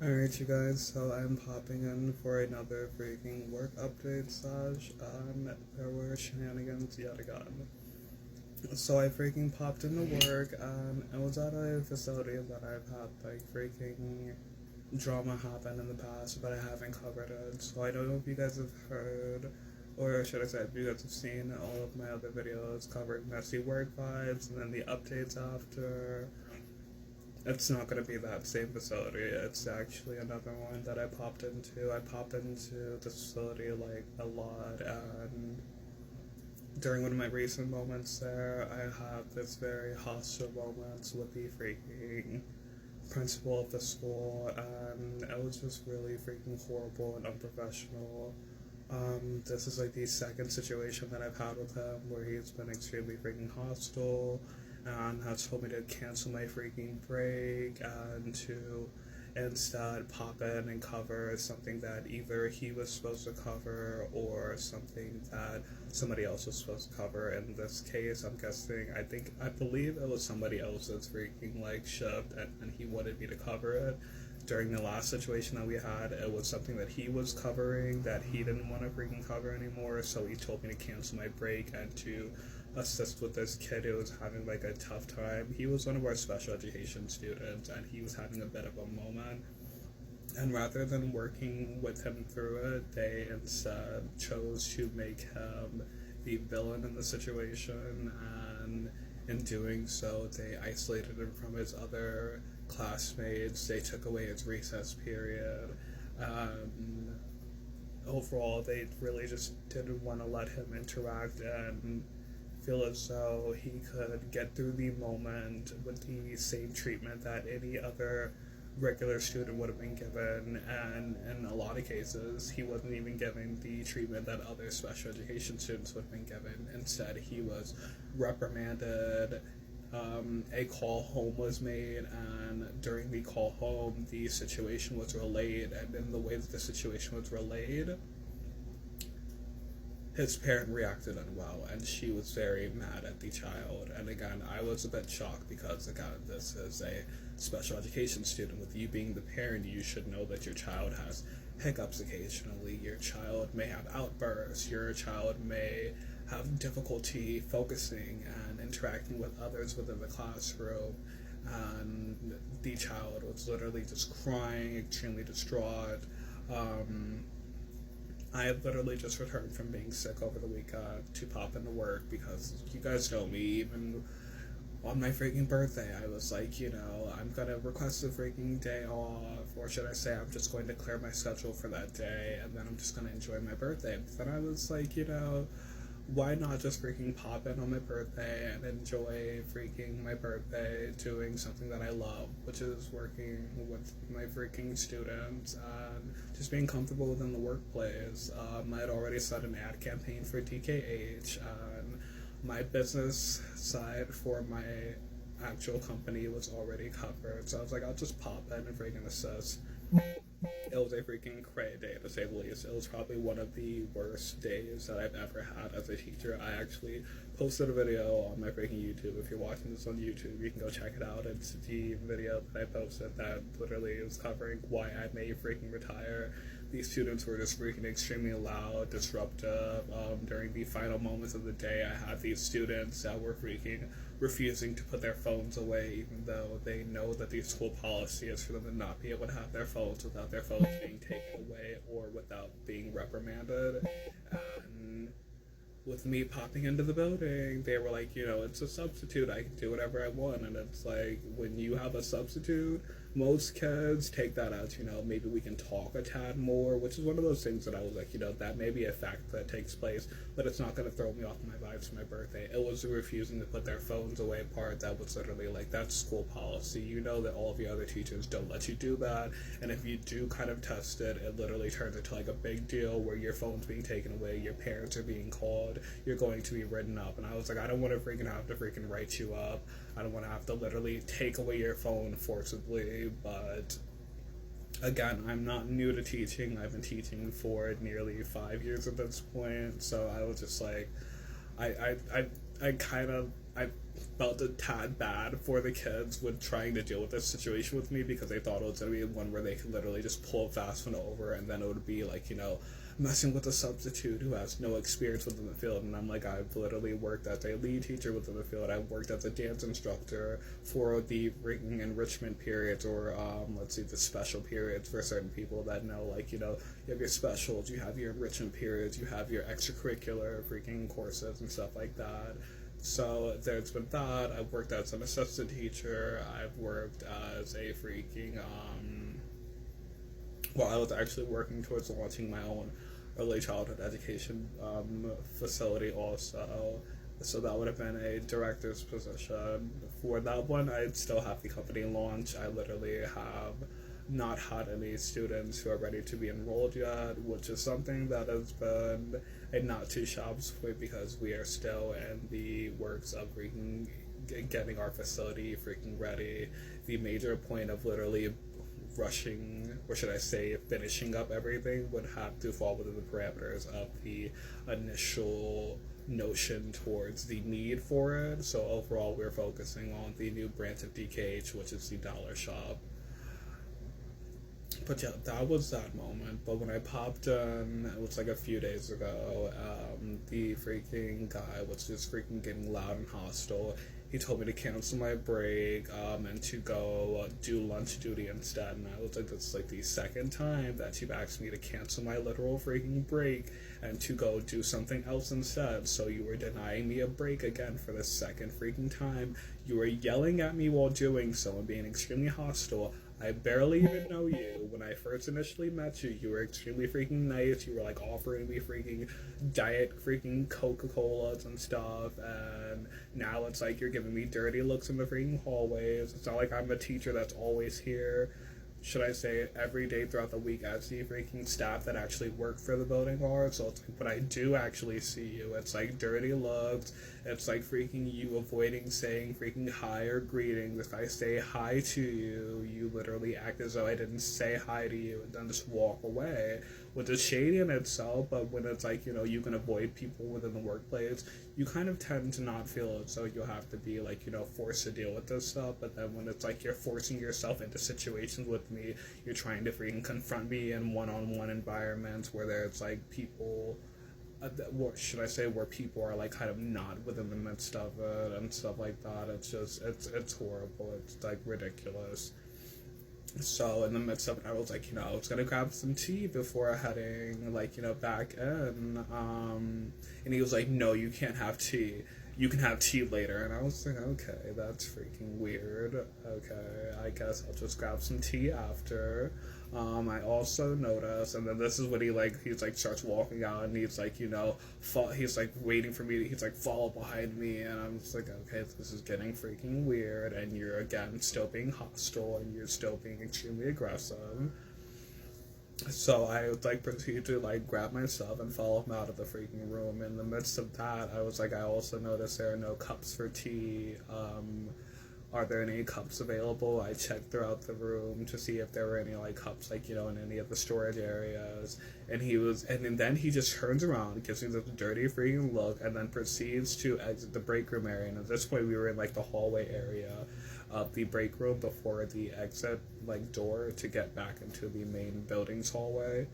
Alright, you guys, so I'm popping in for another freaking work update slash, there were shenanigans yet again. So I freaking popped into work, and I was at a facility that I've had, like, freaking drama happen in the past, but I haven't covered it. So I don't know if you guys have heard, or should I say, if you guys have seen all of my other videos covering messy work vibes, and then the updates after. It's not going to be that same facility. It's actually another one that I popped into. I popped into this facility like a lot, and during one of my recent moments there, I had this very hostile moments with the freaking principal of the school, and it was just really freaking horrible and unprofessional. This is like the second situation that I've had with him where he's been extremely freaking hostile and has told me to cancel my freaking break and to instead pop in and cover something that either he was supposed to cover or something that somebody else was supposed to cover. In this case, I believe it was somebody else's freaking like shift, and he wanted me to cover it. During the last situation that we had, it was something that he was covering that he didn't want to freaking cover anymore, so he told me to cancel my break and to assist with this kid who was having like a tough time. He was one of our special education students, and he was having a bit of a moment. And rather than working with him through it, they instead chose to make him the villain in the situation, and in doing so, they isolated him from his other classmates. They took away his recess period. Overall, they really just didn't want to let him interact and feel as though he could get through the moment with the same treatment that any other regular student would have been given, and in a lot of cases he wasn't even given the treatment that other special education students would have been given. Instead, he was reprimanded. A call home was made, and during the call home the situation was relayed, and in the way that the situation was relayed, his parent reacted unwell, and she was very mad at the child. And again, I was a bit shocked because, again, this is a special education student. With you being the parent, you should know that your child has hiccups occasionally. Your child may have outbursts. Your child may have difficulty focusing and interacting with others within the classroom. And the child was literally just crying, extremely distraught. I had literally just returned from being sick over the weekend to pop into work because you guys know me. Even on my freaking birthday, I was like, I'm gonna request a freaking day off, or should I say, I'm just going to clear my schedule for that day, and then I'm just gonna enjoy my birthday. But then I was like, why not just freaking pop in on my birthday and enjoy freaking my birthday doing something that I love, which is working with my freaking students and just being comfortable within the workplace. I had already set an ad campaign for DKH, and my business side for my actual company was already covered, so I was like, I'll just pop in and freaking assist. It was a freaking cray day, to say the least. It was probably one of the worst days that I've ever had as a teacher. I actually posted a video on my freaking YouTube. If you're watching this on YouTube, you can go check it out. It's the video that I posted that literally is covering why I may freaking retire. These students were just freaking extremely loud, disruptive. During the final moments of the day, I had these students that were freaking refusing to put their phones away, even though they know that the school policy is for them to not be able to have their phones without their phones being taken away or without being reprimanded. And with me popping into the building, they were like, it's a substitute. I can do whatever I want. And it's like, when you have a substitute, most kids take that as, maybe we can talk a tad more, which is one of those things that I was like, that may be a fact that takes place, but it's not going to throw me off my vibes for my birthday. It was the refusing to put their phones away part that was literally like, that's school policy. You know that all of the other teachers don't let you do that. And if you do kind of test it, it literally turns into like a big deal where your phone's being taken away, your parents are being called, you're going to be written up. And I was like, I don't want to freaking have to freaking write you up. I don't want to have to literally take away your phone forcibly. But again, I'm not new to teaching. I've been teaching for nearly 5 years at this point. So I was just like, I felt a tad bad for the kids with trying to deal with this situation with me, because they thought it was going to be one where they could literally just pull a fast one over, and then it would be like, messing with a substitute who has no experience within the field. And I'm like, I've literally worked as a lead teacher within the field. I've worked as a dance instructor for the freaking enrichment periods, or the special periods for certain people that know, you have your specials, you have your enrichment periods, you have your extracurricular freaking courses and stuff like that. So there's been that. I've worked as an assistant teacher. I've worked as a freaking I was actually working towards launching my own early childhood education facility also. So that would have been a director's position. For that one, I'd still have the company launch. I literally have not had any students who are ready to be enrolled yet, which is something that has been a not too shabs point, because we are still in the works of freaking getting our facility freaking ready. The major point of literally rushing, or should I say finishing up everything, would have to fall within the parameters of the initial notion towards the need for it. So overall, we're focusing on the new branch of DKH, which is the Dollar Shop. But yeah, that was that moment. But when I popped in, it was like a few days ago, the freaking guy was just freaking getting loud and hostile. He told me to cancel my break and to go do lunch duty instead. And I was like, that's like the second time that you've asked me to cancel my literal freaking break and to go do something else instead. So you were denying me a break again for the second freaking time. You were yelling at me while doing so and being extremely hostile. I barely even know you. When I first initially met you, you were extremely freaking nice. You were like offering me freaking diet freaking Coca-Colas and stuff, and now it's like you're giving me dirty looks in the freaking hallways. It's not like I'm a teacher that's always here, should I say, every day throughout the week as the freaking staff that actually work for the building are. So it's like when I do actually see you, it's like dirty looks. It's like freaking you avoiding saying freaking hi or greetings. If I say hi to you, you literally act as though I didn't say hi to you and then just walk away, which is shady in itself. But when it's like, you can avoid people within the workplace, you kind of tend to not feel it, so you'll have to be like, forced to deal with this stuff. But then when it's like you're forcing yourself into situations with me, you're trying to freaking confront me in one-on-one environments where there's like people, what should I say, where people are like kind of not within the midst of it and stuff like that. It's just, it's horrible. It's like ridiculous. So in the midst of it, I was like, I was gonna grab some tea before heading, back in. And he was like, no, you can't have tea. You can have tea later. And I was like, okay, that's freaking weird. Okay, I guess I'll just grab some tea after. I also noticed, and then this is when he's starts walking out, and he's like, he's like waiting for me, he's like, follow behind me, and I'm just like, okay, this is getting freaking weird, and you're again still being hostile, and you're still being extremely aggressive. So I proceeded to grab myself and follow him out of the freaking room. In the midst of that, I was like, I also noticed there are no cups for tea. Are there any cups available? I checked throughout the room to see if there were any cups in any of the storage areas. And then he just turns around, gives me the dirty freaking look, and then proceeds to exit the break room area. And at this point, we were in the hallway area of the break room before the exit door to get back into the main building's hallway.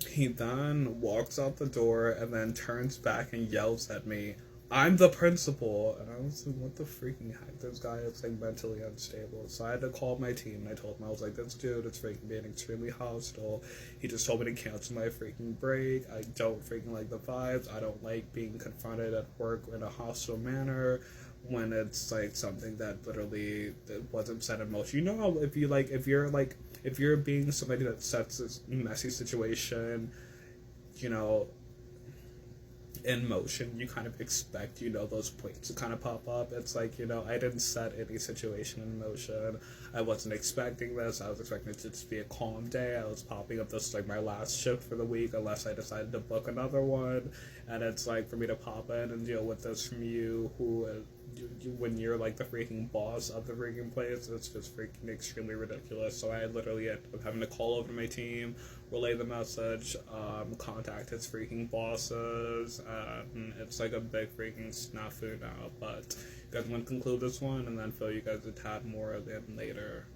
He then walks out the door and then turns back and yells at me, "I'm the principal." And I was like, what the freaking heck? This guy is mentally unstable. So I had to call my team, and I told him, I was like, this dude is freaking being extremely hostile. He just told me to cancel my freaking break. I don't freaking like the vibes. I don't like being confronted at work in a hostile manner when it's something that literally wasn't set in motion. How if you're being somebody that sets this messy situation, in motion, you kind of expect, those points to kind of pop up. It's I didn't set any situation in motion. I wasn't expecting this. I was expecting it to just be a calm day. I was popping up this my last shift for the week unless I decided to book another one. And it's for me to pop in and deal with this from you, who when you're like the freaking boss of the freaking place, it's just freaking extremely ridiculous. So I literally ended up having to call over to my team, relay the message, contact his freaking bosses. It's like a big freaking snafu now. But you guys want to conclude this one and then fill you guys a tad more of it later.